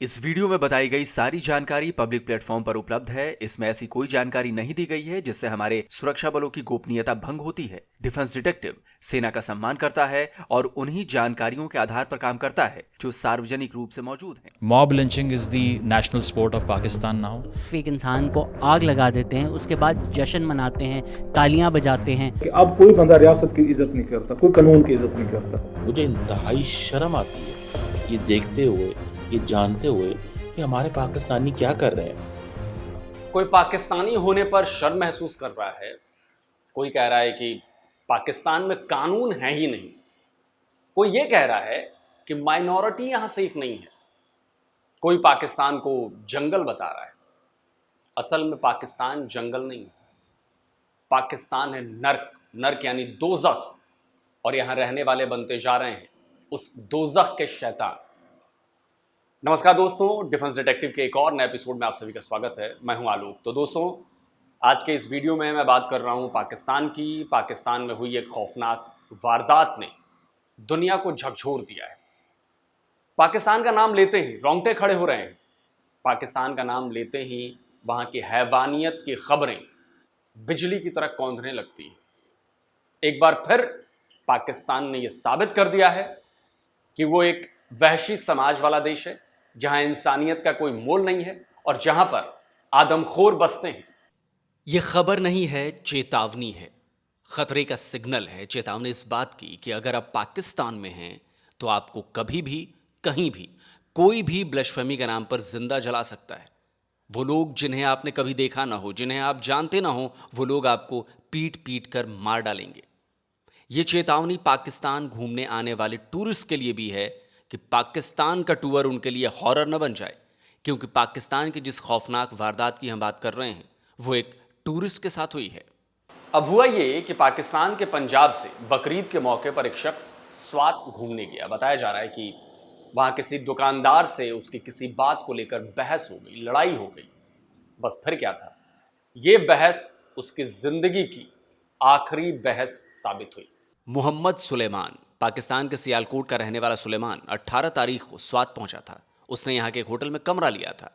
इस वीडियो में बताई गई सारी जानकारी पब्लिक प्लेटफॉर्म पर उपलब्ध है। इसमें ऐसी कोई जानकारी नहीं दी गई है जिससे हमारे सुरक्षा बलों की गोपनीयता भंग होती है। डिफेंस डिटेक्टिव सेना का सम्मान करता है और उन्हीं जानकारियों के आधार पर काम करता है जो सार्वजनिक रूप से मौजूद हैं। Mob lynching is the national sport of Pakistan now. एक इंसान को आग लगा देते हैं, उसके बाद जश्न मनाते हैं, तालियां बजाते हैं कि अब कोई बंदा रियासत की इज्जत नहीं करता, कोई कानून की इज्जत नहीं करता। मुझे इंतहाई शर्म आती है ये देखते हुए, ये जानते हुए कि हमारे पाकिस्तानी क्या कर रहे हैं। कोई पाकिस्तानी होने पर शर्म महसूस कर रहा है, कोई कह रहा है कि पाकिस्तान में कानून है ही नहीं, कोई ये कह रहा है कि माइनॉरिटी यहां सेफ नहीं है, कोई पाकिस्तान को जंगल बता रहा है। असल में पाकिस्तान जंगल नहीं है, पाकिस्तान है नर्क। नर्क यानी दोज़ख, और यहां रहने वाले बनते जा रहे हैं उस दोज़ख के शैतान। नमस्कार दोस्तों, डिफेंस डिटेक्टिव के एक और नए एपिसोड में आप सभी का स्वागत है। मैं हूं आलोक। तो दोस्तों, आज के इस वीडियो में मैं बात कर रहा हूं पाकिस्तान की। पाकिस्तान में हुई एक खौफनाक वारदात ने दुनिया को झकझोर दिया है। पाकिस्तान का नाम लेते ही रोंगटे खड़े हो रहे हैं। पाकिस्तान का नाम लेते ही वहां की हैवानियत की खबरें बिजली की तरह कौंधने लगती हैं। एक बार फिर पाकिस्तान ने यह साबित कर दिया है कि वो एक वहशी समाज वाला देश है, जहां इंसानियत का कोई मोल नहीं है और जहां पर आदमखोर बसते हैं। यह खबर नहीं है, चेतावनी है, खतरे का सिग्नल है। चेतावनी इस बात की कि अगर आप पाकिस्तान में हैं तो आपको कभी भी कहीं भी कोई भी ब्लशफेमी के नाम पर जिंदा जला सकता है। वो लोग जिन्हें आपने कभी देखा ना हो, जिन्हें आप जानते ना हो, वो लोग आपको पीट पीट कर मार डालेंगे। ये चेतावनी पाकिस्तान घूमने आने वाले टूरिस्ट के लिए भी है कि पाकिस्तान का टूर उनके लिए हॉरर न बन जाए, क्योंकि पाकिस्तान की जिस खौफनाक वारदात की हम बात कर रहे हैं वो एक टूरिस्ट के साथ हुई है। अब हुआ ये कि पाकिस्तान के पंजाब से बकरीद के मौके पर एक शख्स स्वात घूमने गया। बताया जा रहा है कि वहां किसी दुकानदार से उसकी किसी बात को लेकर बहस हो गई, लड़ाई हो गई। बस फिर क्या था, ये बहस उसकी जिंदगी की आखिरी बहस साबित हुई। मोहम्मद सुलेमान, पाकिस्तान के सियालकोट का रहने वाला सुलेमान 18 तारीख को स्वात पहुंचा था। उसने यहाँ के एक होटल में कमरा लिया था।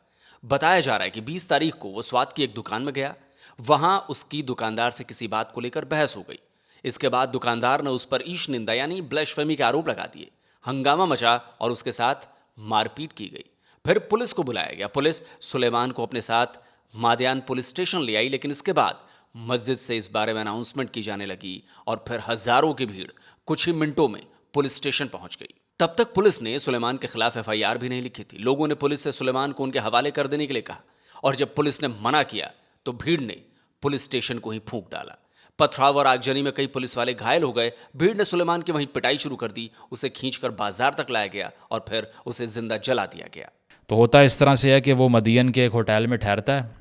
बताया जा रहा है कि 20 तारीख को वो स्वात की एक दुकान में गया। वहां उसकी दुकानदार से किसी बात को लेकर बहस हो गई। इसके बाद दुकानदार ने उस पर ईश निंदा यानी ब्लशफेमी के आरोप लगा दिए। हंगामा मचा और उसके साथ मारपीट की गई। फिर पुलिस को बुलाया गया। पुलिस सुलेमान को अपने साथ मादयान पुलिस स्टेशन ले आई, लेकिन इसके बाद मस्जिद से इस बारे में अनाउंसमेंट की जाने लगी और फिर हजारों की भीड़ कुछ ही मिनटों में पुलिस स्टेशन पहुंच गई। तब तक पुलिस ने सुलेमान के खिलाफ एफआईआर भी नहीं लिखी थी। लोगों ने पुलिस से सुलेमान को उनके हवाले कर देने के लिए कहा, और जब पुलिस ने मना किया तो भीड़ ने पुलिस स्टेशन को ही फूंक डाला। पथराव और आगजनी में कई पुलिस वाले घायल हो गए। भीड़ ने सुलेमान की वहीं पिटाई शुरू कर दी। उसे खींचकर बाजार तक लाया गया और फिर उसे जिंदा जला दिया गया। तो होता इस तरह से है कि वो मदियन के एक होटल में ठहरता है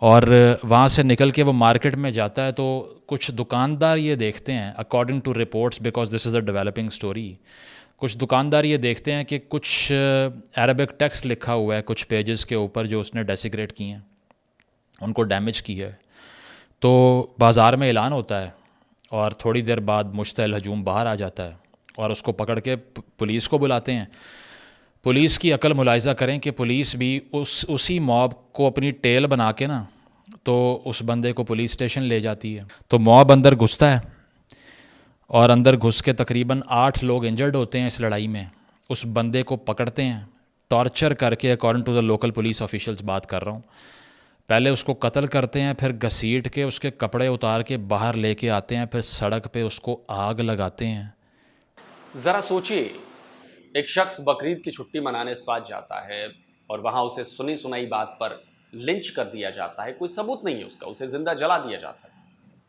और वहाँ से निकल के वो मार्केट में जाता है। तो कुछ दुकानदार ये देखते हैं, according to reports, because this is a developing story, कुछ दुकानदार ये देखते हैं कि कुछ अरबिक टेक्स्ट लिखा हुआ है कुछ पेजेस के ऊपर जो उसने डेसिग्रेट किए हैं, उनको डैमेज किया है। तो बाज़ार में ऐलान होता है और थोड़ी देर बाद मुश्तइल हजूम बाहर आ जाता है और उसको पकड़ के पुलिस को बुलाते हैं। पुलिस की अकल मुलाहिज़ा करें कि पुलिस भी उसी मॉब को अपनी टेल बना के ना तो उस बंदे को पुलिस स्टेशन ले जाती है। तो मॉब अंदर घुसता है और अंदर घुस के तकरीबन 8 लोग इंजर्ड होते हैं इस लड़ाई में। उस बंदे को पकड़ते हैं, टॉर्चर करके, according to the local police officials बात कर रहा हूँ। पहले उसको कत्ल करते हैं, फिर घसीट के उसके कपड़े उतार के बाहर लेके आते हैं, फिर सड़क पे उसको आग लगाते हैं। जरा सोचिए, एक शख्स बकरीद की छुट्टी मनाने स्वात जाता है और वहां उसे सुनी सुनाई बात पर लिंच कर दिया जाता है। कोई सबूत नहीं है उसका, उसे जिंदा जला दिया जाता है।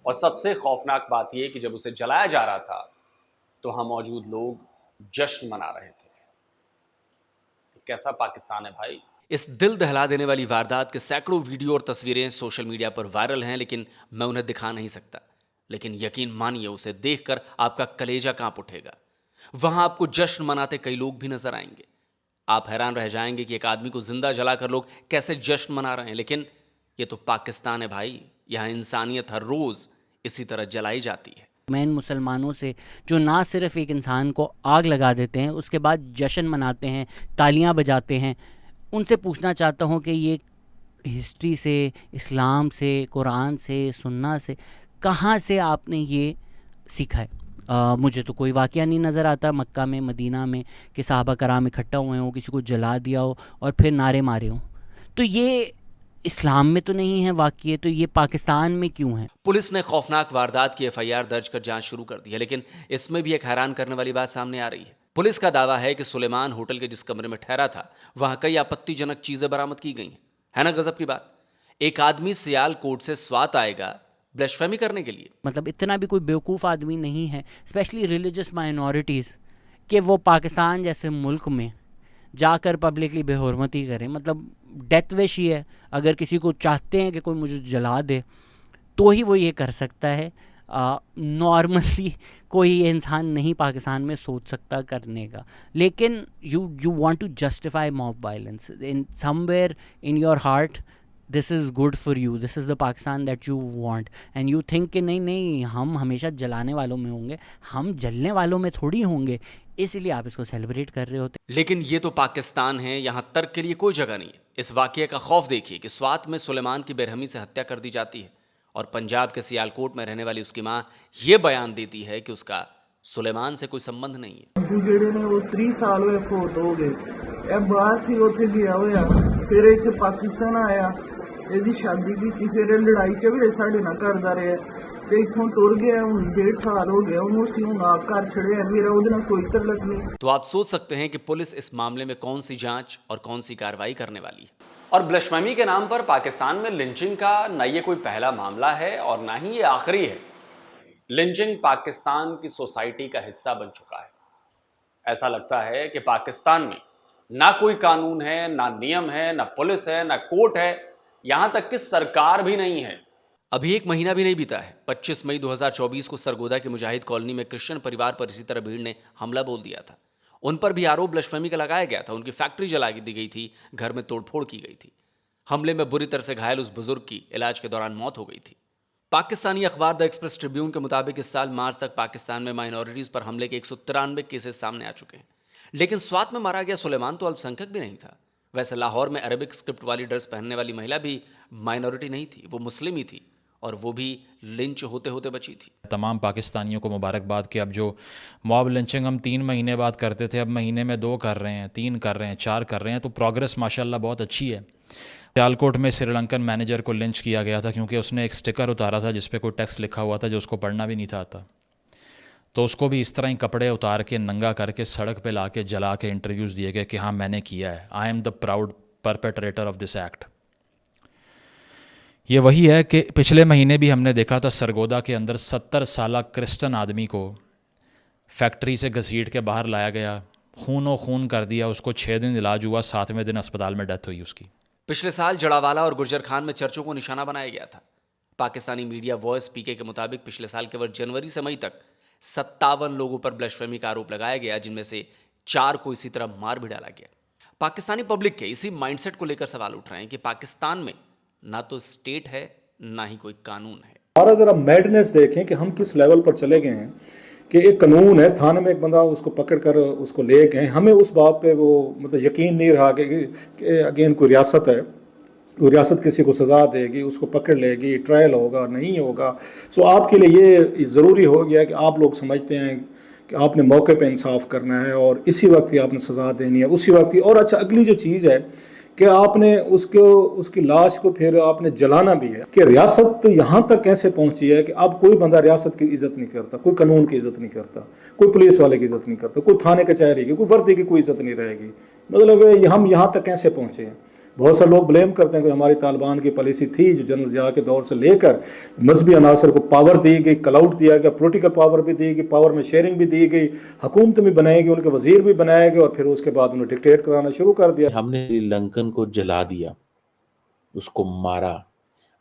और सबसे खौफनाक बात यह कि जब उसे जलाया जा रहा था तो वहां मौजूद लोग जश्न मना रहे थे। तो कैसा पाकिस्तान है भाई। इस दिल दहला देने वाली वारदात के सैकड़ों वीडियो और तस्वीरें सोशल मीडिया पर वायरल हैं, लेकिन मैं उन्हें दिखा नहीं सकता। लेकिन यकीन मानिए, उसे देखकर आपका कलेजा कांप उठेगा। वहां आपको जश्न मनाते कई लोग भी नजर आएंगे। आप हैरान रह जाएंगे कि एक आदमी को जिंदा जलाकर लोग कैसे जश्न मना रहे हैं। लेकिन ये तो पाकिस्तान है भाई, यहां इंसानियत हर रोज इसी तरह जलाई जाती है। मैं इन मुसलमानों से, जो ना सिर्फ एक इंसान को आग लगा देते हैं, उसके बाद जश्न मनाते हैं, तालियां बजाते हैं, उनसे पूछना चाहता हूँ कि ये हिस्ट्री से, इस्लाम से, कुरान से, सुन्ना से, कहाँ से आपने ये सीखा है? मुझे तो कोई वाक़या नहीं नज़र आता मक्का में, मदीना में कि सहाबा कराम इकट्ठा हुए हों, किसी को जला दिया हो और फिर नारे मारे हों। तो ये इस्लाम में तो नहीं है वाक़ये, तो ये पाकिस्तान में क्यों है? पुलिस ने खौफनाक वारदात की एफआईआर दर्ज कर जांच शुरू कर दी है, लेकिन इसमें भी एक हैरान करने वाली बात सामने आ रही है। पुलिस का दावा है कि सुलेमान होटल के जिस कमरे में ठहरा था, वहां कई आपत्तिजनक चीजें बरामद की गई हैं। है ना गजब की बात? एक आदमी सियालकोट से स्वात आएगा ब्लैस्फेमी करने के लिए। मतलब इतना भी कोई बेवकूफ़ आदमी नहीं है, स्पेशली रिलीजियस माइनॉरिटीज़, कि वो पाकिस्तान जैसे मुल्क में जाकर पब्लिकली बेहुरमती करें। मतलब डेथ विश ही है, अगर किसी को चाहते हैं कि कोई मुझे जला दे तो ही वो ये कर सकता है। नॉर्मली कोई इंसान नहीं पाकिस्तान में सोच सकता करने का। लेकिन you want to justify mob violence in somewhere in your heart. This is good for you, this is the Pakistan that you want, and you think कि नहीं नहीं हम हमेशा जलाने वालों में होंगे, हम जलने वालों में थोड़ी होंगे, इसलिए आप इसको सेलिब्रेट कर रहे होते। लेकिन ये तो पाकिस्तान है, यहां तर्क के लिए कोई जगह नहीं है। इस वाकये का खौफ देखिए कि स्वात में सुलेमान की बेरहमी से हत्या कर दी जाती है और पंजाब के सियालकोट में रहने वाली उसकी मां ये बयान देती है कि उसका सुलेमान से कोई संबंध नहीं है। ਜਿਹੜੇ ਨੇ ਉਹ 30 ਸਾਲ ਹੋਏ ਫੋਤ ਹੋ ਗਏ। ਇਹ ਬਾਹਰ ਸੀ, ਉੱਥੇ ਗਿਆ ਹੋਇਆ, ਫਿਰ ਇੱਥੇ ਪਾਕਿਸਤਾਨ ਆਇਆ, ਇਹਦੀ ਸ਼ਾਦੀ ਕੀਤੀ, ਫਿਰ ਇਹ ਲੜਾਈ ਝਗੜੇ ਸਾਡੇ ਨਾਲ ਕਰਦਾ ਰਿਹਾ ਤੇ ਇੱਥੋਂ ਟੁਰ ਗਿਆ। ਹੁਣ 1.5 ਸਾਲ ਹੋ ਗਿਆ ਉਹਨੂੰ, ਅਸੀਂ ਹੁਣ ਆਪ ਘਰ ਛੜਿਆ, ਮੇਰਾ ਉਹਦੇ ਨਾਲ ਕੋਈ ਤਲਕ नहीं। तो आप सोच सकते हैं कि पुलिस इस मामले में कौन सी जांच और कौन सी कार्रवाई करने वाली है। और ब्लैस्फेमी के नाम पर पाकिस्तान में लिंचिंग का न ये कोई पहला मामला है और ना ही ये आखिरी है। लिंचिंग पाकिस्तान की सोसाइटी का हिस्सा बन चुका है। ऐसा लगता है कि पाकिस्तान में ना कोई कानून है, ना नियम है, ना पुलिस है, ना कोर्ट है, यहां तक कि सरकार भी नहीं है। अभी एक महीना भी नहीं बीता है, 25 मई 2024 को सरगोदा की मुजाहिद कॉलोनी में क्रिश्चियन परिवार पर इसी तरह भीड़ ने हमला बोल दिया था। उन पर भी आरोप ब्लैस्फेमी का लगाया गया था। उनकी फैक्ट्री जला दी गई थी, घर में तोड़फोड़ की गई थी। हमले में बुरी तरह से घायल उस बुजुर्ग की इलाज के दौरान मौत हो गई थी। पाकिस्तानी अखबार द एक्सप्रेस ट्रिब्यून के मुताबिक इस साल मार्च तक पाकिस्तान में माइनॉरिटीज पर हमले के 193 केसेस सामने आ चुके हैं। लेकिन स्वात में मारा गया सुलेमान तो अल्पसंख्यक भी नहीं था। वैसे लाहौर में अरबिक स्क्रिप्ट वाली ड्रेस पहनने वाली महिला भी माइनॉरिटी नहीं थी, वो मुस्लिम ही थी और वो भी लिंच होते होते बची थी। तमाम पाकिस्तानियों को मुबारकबाद कि अब जो मॉब लिंचिंग हम 3 महीने बाद करते थे, अब महीने में 2 कर रहे हैं, 3 कर रहे हैं, 4 कर रहे हैं, तो प्रोग्रेस माशाल्लाह बहुत अच्छी है। सियालकोट में श्रीलंकन मैनेजर को लिंच किया गया था क्योंकि उसने एक स्टिकर उतारा था जिस पे कोई टेक्स्ट लिखा हुआ था जो उसको पढ़ना भी नहीं था आता। तो उसको भी इस तरह ही कपड़े उतार के, नंगा करके, सड़क पे ला के, जला के इंटरव्यूज़ दिए गए कि हाँ मैंने किया है, I am the proud perpetrator of this act. ये वही है कि पिछले महीने भी हमने देखा था सरगोदा के अंदर 70 साला क्रिश्चियन आदमी को फैक्ट्री से घसीट के बाहर लाया गया, खूनो खून कर दिया उसको, 6 दिन इलाज हुआ, 7वें दिन अस्पताल में डेथ हुई उसकी। पिछले साल जड़ावाला और गुर्जर खान में चर्चों को निशाना बनाया गया था। पाकिस्तानी मीडिया वॉइस पीके के मुताबिक पिछले साल केवल जनवरी से मई तक 57 लोगों पर ब्लैस्फेमी का आरोप लगाया गया, जिनमें से 4 को इसी तरह मार भी डाला गया। पाकिस्तानी पब्लिक के इसी माइंडसेट को लेकर सवाल उठ रहे हैं कि पाकिस्तान में ना तो स्टेट है, ना ही कोई कानून है। हमारा जरा मैडनेस देखें कि हम किस लेवल पर चले गए हैं कि एक कानून है, थाने में एक बंदा उसको पकड़ कर उसको ले गए, हमें उस बात पे वो मतलब यकीन नहीं रहा कि अगेन कोई रियासत है, कोई रियासत किसी को सज़ा देगी, उसको पकड़ लेगी, ट्रायल होगा, नहीं होगा। सो आपके लिए ये ज़रूरी हो गया कि आप लोग समझते हैं कि आपने मौके पे इंसाफ करना है और इसी वक्त ही आपने सज़ा देनी है, उसी वक्त ही। और अच्छा, अगली जो चीज़ है कि आपने उसकी लाश को फिर आपने जलाना भी है। कि रियासत यहाँ तक कैसे पहुँची है कि अब कोई बंदा रियासत की इज़्ज़त नहीं करता, कोई कानून की इज़्ज़त नहीं करता, कोई पुलिस वाले की इज़्ज़त नहीं करता, कोई थाने कचहरी की, कोई वर्दी की कोई इज़्ज़त नहीं रहेगी। मतलब हम यहाँ तक कैसे पहुँचे हैं। बहुत सारे लोग ब्लेम करते हैं कि हमारी तालिबान की पॉलिसी थी जो जनरल ज़िया के दौर से लेकर मजहबी अनासर को पावर दी गई, क्लाउड दिया गया, पॉलिटिकल पावर भी दी गई, पावर में शेयरिंग भी दी गई, हुकूमत भी बनाई गई, उनके वजीर भी बनाए गए और फिर उसके बाद उन्हें डिक्टेट कराना शुरू कर दिया। हमने श्रीलंकन को जला दिया, उसको मारा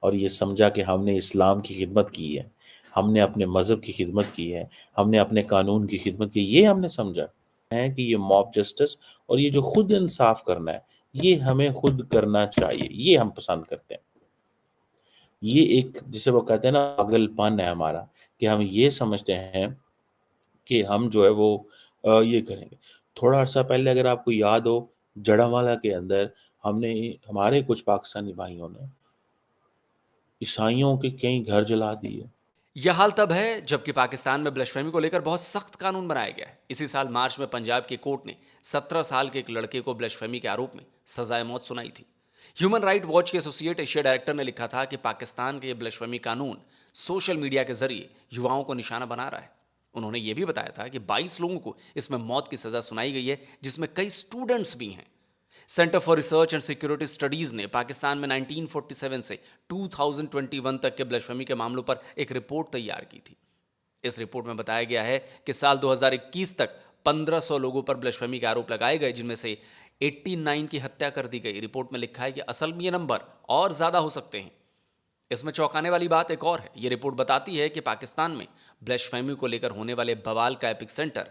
और ये समझा कि हमने इस्लाम की खिदमत की है, हमने अपने मज़हब की खिदमत की है, हमने अपने कानून की खिदमत की। ये हमने समझा है कि ये मॉब जस्टिस और ये जो खुद इंसाफ करना है, ये हमें खुद करना चाहिए, ये हम पसंद करते हैं। ये एक, जिसे वो कहते हैं ना, पागलपन है हमारा कि हम ये समझते हैं कि हम जो है वो ये करेंगे। थोड़ा अर्सा पहले अगर आपको याद हो, जड़ावाला के अंदर हमारे कुछ पाकिस्तानी भाइयों ने ईसाइयों के कई घर जला दिए। यह हाल तब है जबकि पाकिस्तान में ब्लशफेमी को लेकर बहुत सख्त कानून बनाया गया है। इसी साल मार्च में पंजाब की कोर्ट ने 17 साल के एक लड़के को ब्लशफेमी के आरोप में सजाए मौत सुनाई थी। ह्यूमन राइट वॉच के एसोसिएट एशिया डायरेक्टर ने लिखा था कि पाकिस्तान का यह ब्लशफेमी कानून सोशल मीडिया के जरिए युवाओं को निशाना बना रहा है। उन्होंने यह भी बताया था कि 22 लोगों को इसमें मौत की सजा सुनाई गई है, जिसमें कई स्टूडेंट्स भी हैं। Centre for research and security studies ने पाकिस्तान में 1947 से 2021 तक के ब्लशफेमी के मामलों पर एक रिपोर्ट तैयार की थी। इस रिपोर्ट में बताया गया है कि साल 2021 तक 1500 लोगों पर ब्लशफेमी के आरोप लगाए गए, जिनमें से 89 की हत्या कर दी गई। रिपोर्ट में लिखा है कि असल में ये नंबर और ज्यादा हो सकते हैं। इसमें चौंकाने वाली बात एक और है। ये रिपोर्ट बताती है कि पाकिस्तान में ब्लशफेमी को लेकर होने वाले बवाल का एपिक सेंटर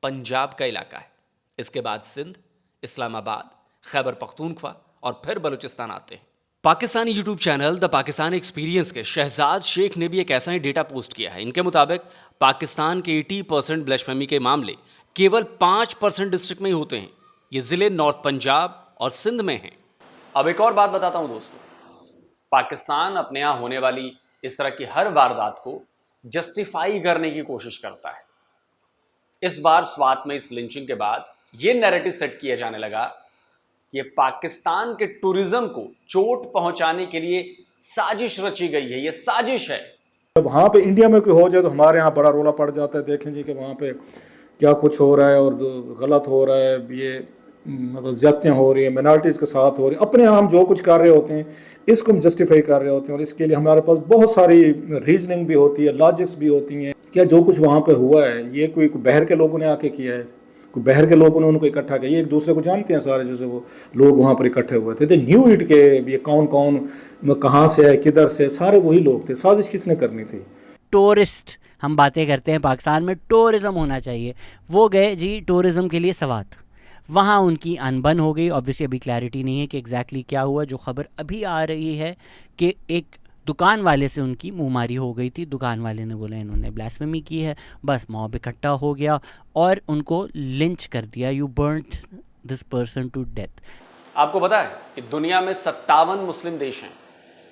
पंजाब का इलाका है। इसके बाद सिंध, इस्लामाबाद, खैबर पख्तूनख्वा और फिर बलूचिस्तान आते हैं। Pakistani YouTube channel the Pakistan experience के शहजाद शेख ने भी एक ऐसा ही डेटा पोस्ट किया है। इनके मुताबिक पाकिस्तान के 80% ब्लशफेमी के मामले केवल 5% डिस्ट्रिक्ट में ही होते हैं। ये जिले नॉर्थ पंजाब और सिंध में हैं। अब एक और बात बताता हूं दोस्तों, पाकिस्तान अपने यहां होने वाली इस तरह की हर वारदात को जस्टिफाई करने की कोशिश करता है। इस बार स्वात में इस लिंचिंग के बाद यह नैरेटिव सेट किया जाने लगा कि पाकिस्तान के टूरिज्म को चोट पहुंचाने के लिए साजिश रची गई है। यह साजिश है। जब वहाँ पे इंडिया में कोई हो जाए तो हमारे यहाँ बड़ा रोला पड़ जाता है। देखें जी कि वहाँ पे क्या कुछ हो रहा है और गलत हो रहा है, ये मतलब ज्यादतियाँ हो रही है, मिनॉरिटीज़ के साथ हो रही है। अपने यहाँ हम जो कुछ कर रहे होते हैं इसको हम जस्टिफाई कर रहे होते हैं और इसके लिए हमारे पास बहुत सारी रीजनिंग भी होती है, लॉजिक्स भी होती हैं। क्या जो कुछ वहाँ पे हुआ है ये कोई बाहर के लोगों ने आके किया है, कोई बाहर के लोगों ने उनको इकट्ठा किया? ये एक दूसरे को जानते हैं सारे, जैसे वो लोग वहाँ पर इकट्ठे हुए थे। न्यू इट के ये कौन कौन कहाँ से है, किधर से, सारे वही लोग थे। साजिश किसने करनी थी? टूरिस्ट हम बातें करते हैं, पाकिस्तान में टूरिज़्म होना चाहिए। वो गए जी टूरिज़्म के लिए सवात, वहाँ उनकी अनबन हो गई। ऑब्वियसली अभी क्लैरिटी नहीं है कि एग्जैक्टली क्या हुआ। जो खबर अभी आ रही है कि एक दुकान वाले से उनकी मुंहमारी हो गई थी। दुकान वाले ने बोला इन्होंने ब्लास्फेमी की है, बस मॉब इकट्ठा हो गया और उनको लिंच कर दिया। You burned this person to death. आपको पता है कि दुनिया में 57 मुस्लिम देश हैं।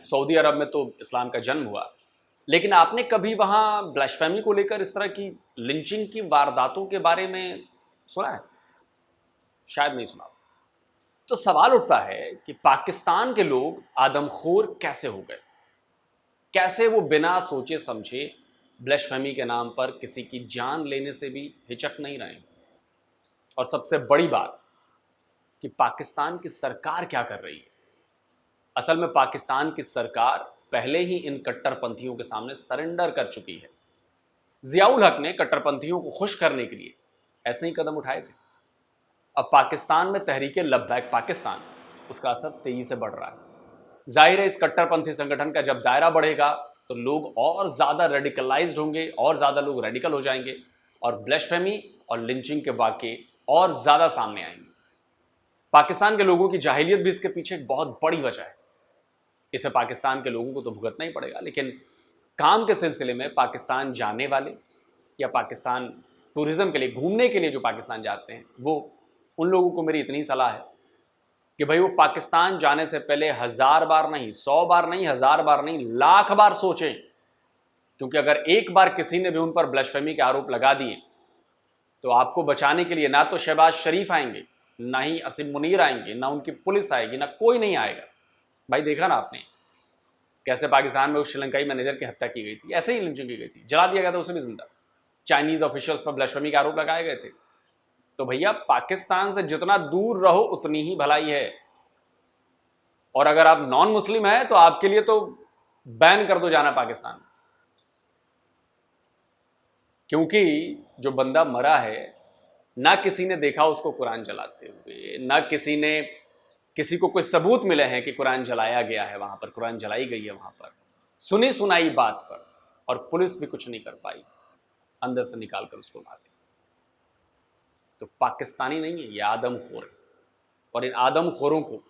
सऊदी अरब में तो इस्लाम का जन्म हुआ, लेकिन आपने कभी वहाँ ब्लशफेमी को लेकर इस तरह की लिंचिंग की वारदातों के बारे में सुना है? शायद नहीं सुना। तो सवाल उठता है कि पाकिस्तान के लोग आदमखोर कैसे हो गए? कैसे वो बिना सोचे समझे ब्लशफेमी के नाम पर किसी की जान लेने से भी हिचक नहीं रहे? और सबसे बड़ी बात कि पाकिस्तान की सरकार क्या कर रही है? असल में पाकिस्तान की सरकार पहले ही इन कट्टरपंथियों के सामने सरेंडर कर चुकी है। जियाउल हक ने कट्टरपंथियों को खुश करने के लिए ऐसे ही कदम उठाए थे। अब पाकिस्तान में तहरीके लब्बैक पाकिस्तान, उसका असर तेजी से बढ़ रहा है। जाहिर है इस कट्टरपंथी संगठन का जब दायरा बढ़ेगा तो लोग और ज़्यादा रेडिकलाइज्ड होंगे, और ज़्यादा लोग रेडिकल हो जाएंगे और ब्लशफेमी और लिंचिंग के वाक़े और ज़्यादा सामने आएंगे। पाकिस्तान के लोगों की जाहिलियत भी इसके पीछे एक बहुत बड़ी वजह है। इसे पाकिस्तान के लोगों को तो भुगतना ही पड़ेगा, लेकिन काम के सिलसिले में पाकिस्तान जाने वाले या पाकिस्तान टूरिज़्म के लिए, घूमने के लिए जो पाकिस्तान जाते हैं, वो उन लोगों को मेरी इतनी सलाह है कि भाई वो पाकिस्तान जाने से पहले 1000 बार नहीं, 100 बार नहीं, 1000 बार नहीं, लाख बार सोचें। क्योंकि अगर एक बार किसी ने भी उन पर ब्लशफेमी के आरोप लगा दिए तो आपको बचाने के लिए ना तो शहबाज शरीफ आएंगे, ना ही असीम मुनीर आएंगे, ना उनकी पुलिस आएगी, ना कोई नहीं आएगा। भाई देखा ना आपने कैसे पाकिस्तान में उस श्रीलंकाई मैनेजर की हत्या की गई थी, ऐसे ही लिंचिंग की गई थी, जला दिया गया था उसे भी जिंदा। चाइनीज ऑफिशियल्स पर ब्लशफेमी के आरोप लगाए गए थे। तो भैया पाकिस्तान से जितना दूर रहो उतनी ही भलाई है। और अगर आप नॉन मुस्लिम हैं तो आपके लिए तो बैन कर दो जाना पाकिस्तान, क्योंकि जो बंदा मरा है ना किसी ने देखा उसको कुरान जलाते हुए, ना किसी को कोई सबूत मिले हैं कि कुरान जलाया गया है, वहां पर कुरान जलाई गई है, वहां पर सुनी सुनाई बात पर, और पुलिस भी कुछ नहीं कर पाई, अंदर से निकाल कर उसको मार दिया। तो पाकिस्तानी नहीं है, ये आदमखोर है। और इन आदमखोरों को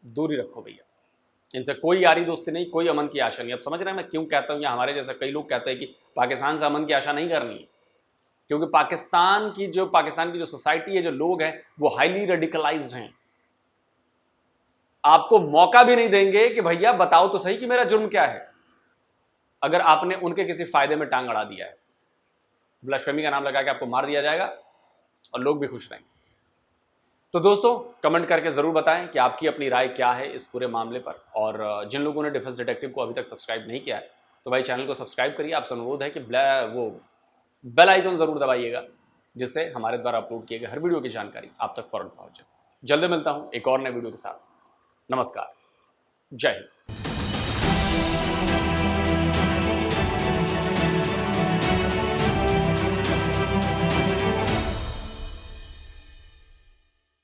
दूर ही रखो भैया, इनसे कोई यारी दोस्ती नहीं, कोई अमन की आशा नहीं। अब समझ रहे हैं मैं क्यों कहता हूं, या हमारे जैसे कई लोग कहते हैं कि पाकिस्तान से अमन की आशा नहीं करनी है? क्योंकि पाकिस्तान की जो सोसाइटी है, जो लोग हैं, वो हाईली रेडिकलाइज्ड हैं। आपको मौका भी नहीं देंगे कि भैया बताओ तो सही कि मेरा जुर्म क्या है, अगर आपने उनके किसी फायदे में टांग अड़ा दिया है। ब्लास्फेमी का नाम लगा के आपको मार दिया जाएगा और लोग भी खुश रहेंगे। तो दोस्तों कमेंट करके ज़रूर बताएं कि आपकी अपनी राय क्या है इस पूरे मामले पर, और जिन लोगों ने डिफेंस डिटेक्टिव को अभी तक सब्सक्राइब नहीं किया है तो भाई चैनल को सब्सक्राइब करिए। आपसे अनुरोध है कि वो बेल आइकन ज़रूर दबाइएगा, जिससे हमारे द्वारा अपलोड किए गए हर वीडियो की जानकारी आप तक फौरन पहुंच जाए। जल्द मिलता हूं एक और नए वीडियो के साथ। नमस्कार, जय हिंद।